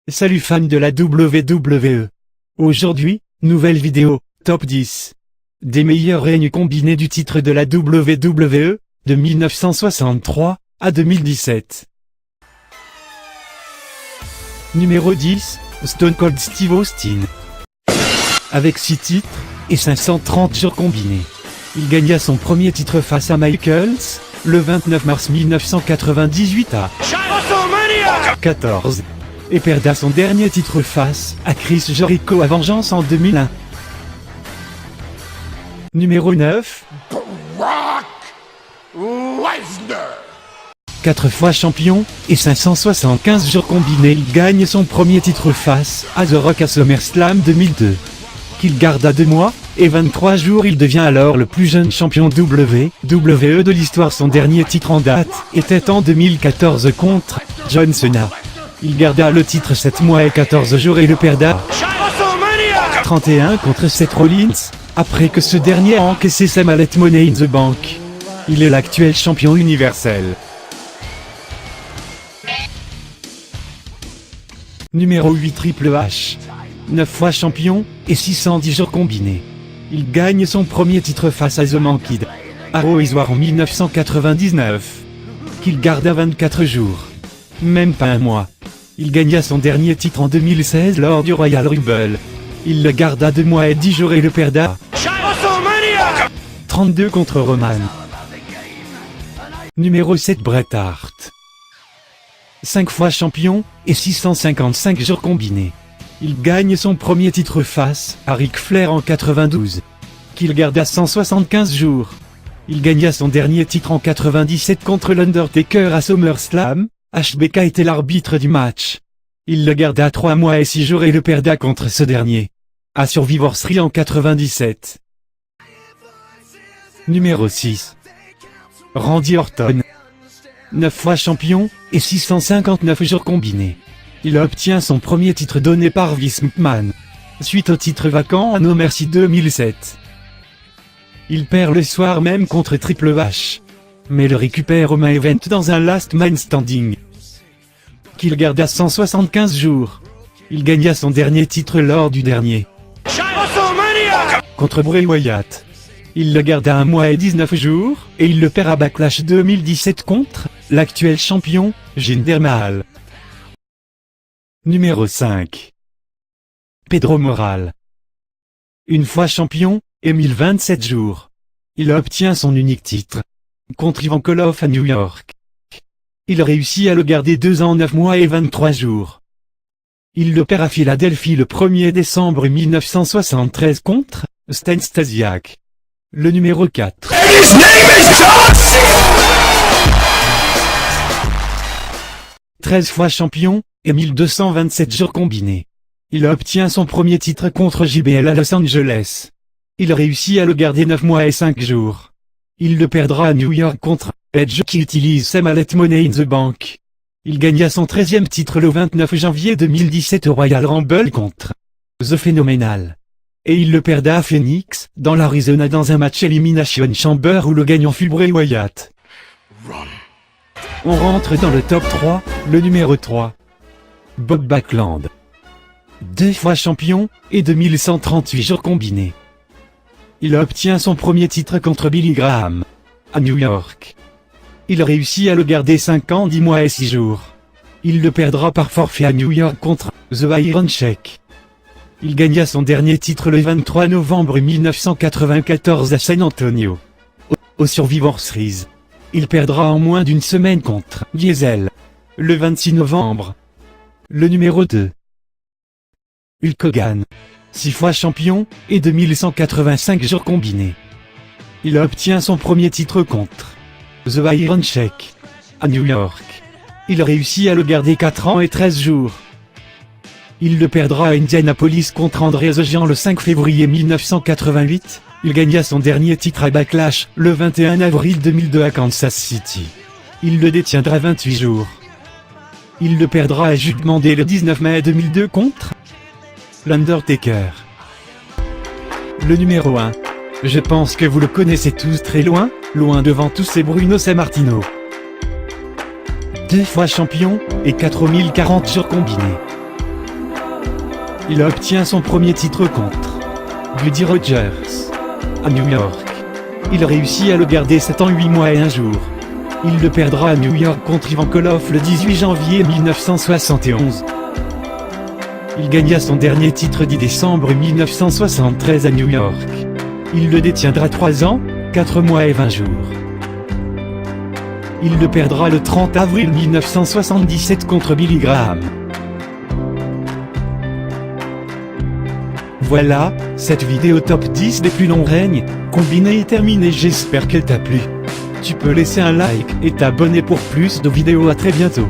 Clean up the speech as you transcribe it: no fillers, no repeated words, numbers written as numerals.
Salut fans de la WWE. Aujourd'hui, nouvelle vidéo, top 10. Des meilleurs règnes combinés du titre de la WWE, de 1963 à 2017. Numéro 10, Stone Cold Steve Austin. Avec 6 titres, et 530 jours combinés. Il gagna son premier titre face à Michaels, le 29 mars 1998 à 14. Et perdra son dernier titre face à Chris Jericho à Vengeance en 2001. Numéro 9, Brock Lesnar. 4 fois champion, et 575 jours combinés, il gagne son premier titre face à The Rock à SummerSlam 2002. Qu'il garda 2 mois, et 23 jours, il devient alors le plus jeune champion WWE de l'histoire. Son dernier titre en date était en 2014 contre John Cena. Il garda le titre 7 mois et 14 jours et le perda 31 contre Seth Rollins, après que ce dernier a encaissé sa mallette Money in the Bank. Il est l'actuel champion universel. Numéro 8, Triple H. 9 fois champion, et 610 jours combinés. Il gagne son premier titre face à The Mankind à Raw en 1999. Qu'il garda 24 jours. Même pas un mois. Il gagna son dernier titre en 2016 lors du Royal Rumble. Il le garda 2 mois et 10 jours et le perda 32 contre Roman. Numéro 7, Bret Hart. 5 fois champion, et 655 jours combinés. Il gagne son premier titre face à Ric Flair en 92. Qu'il garda 175 jours. Il gagna son dernier titre en 97 contre l'Undertaker à SummerSlam. HBK était l'arbitre du match. Il le garda 3 mois et 6 jours et le perda contre ce dernier. À Survivor Series en 97. Numéro 6. Randy Orton. 9 fois champion, et 659 jours combinés. Il obtient son premier titre donné par Vince McMahon. Suite au titre vacant à No Mercy 2007. Il perd le soir même contre Triple H. Mais le récupère au main event dans un Last Man Standing. Qu'il garda 175 jours. Il gagna son dernier titre lors du dernier. Contre Bray Wyatt. Il le garda 1 mois et 19 jours, et il le perd à Backlash 2017 contre l'actuel champion, Jinder Mahal. Numéro 5. Pedro Morales. 1 fois champion, et 1027 jours. Il obtient son unique titre contre Ivan Koloff à New York. Il réussit à le garder 2 ans 9 mois et 23 jours. Il le perd à Philadelphie le 1er décembre 1973 contre Stan Stasiak. Le numéro 4. 13 fois champion, et 1227 jours combinés. Il obtient son premier titre contre JBL à Los Angeles. Il réussit à le garder 9 mois et 5 jours. Il le perdra à New York contre Edge qui utilise sa mallette Money in the Bank. Il gagna son 13e titre le 29 janvier 2017 au Royal Rumble contre The Phenomenal. Et il le perda à Phoenix, dans l'Arizona dans un match Elimination Chamber où le gagnant fut Bray Wyatt. On rentre dans le top 3, le numéro 3. Bob Backlund. 2 fois champion, et 2138 jours combinés. Il obtient son premier titre contre Billy Graham à New York. Il réussit à le garder 5 ans 10 mois et 6 jours. Il le perdra par forfait à New York contre The Iron Sheik. Il gagna son dernier titre le 23 novembre 1994 à San Antonio. Au Survivor Series. Il perdra en moins d'une semaine contre Diesel. Le 26 novembre. Le numéro 2. Hulk Hogan. 6 fois champion, et 2185 jours combinés. Il obtient son premier titre contre The Iron Sheik à New York. Il réussit à le garder 4 ans et 13 jours. Il le perdra à Indianapolis contre André the Giant le 5 février 1988. Il gagna son dernier titre à Backlash le 21 avril 2002 à Kansas City. Il le détiendra 28 jours. Il le perdra à Judgment Day le 19 mai 2002 contre l'Undertaker. Le numéro 1. Je pense que vous le connaissez tous très loin, loin devant tous c'est Bruno Sammartino. 2 fois champion, et 4040 jours combinés. Il obtient son premier titre contre Buddy Rogers à New York. Il réussit à le garder 7 ans 8 mois et 1 jour. Il le perdra à New York contre Ivan Koloff le 18 janvier 1971. Il gagna son dernier titre 10 décembre 1973 à New York. Il le détiendra 3 ans, 4 mois et 20 jours. Il le perdra le 30 avril 1977 contre Billy Graham. Voilà, cette vidéo top 10 des plus longs règnes combinés est terminée, j'espère qu'elle t'a plu. Tu peux laisser un like et t'abonner pour plus de vidéos, à très bientôt.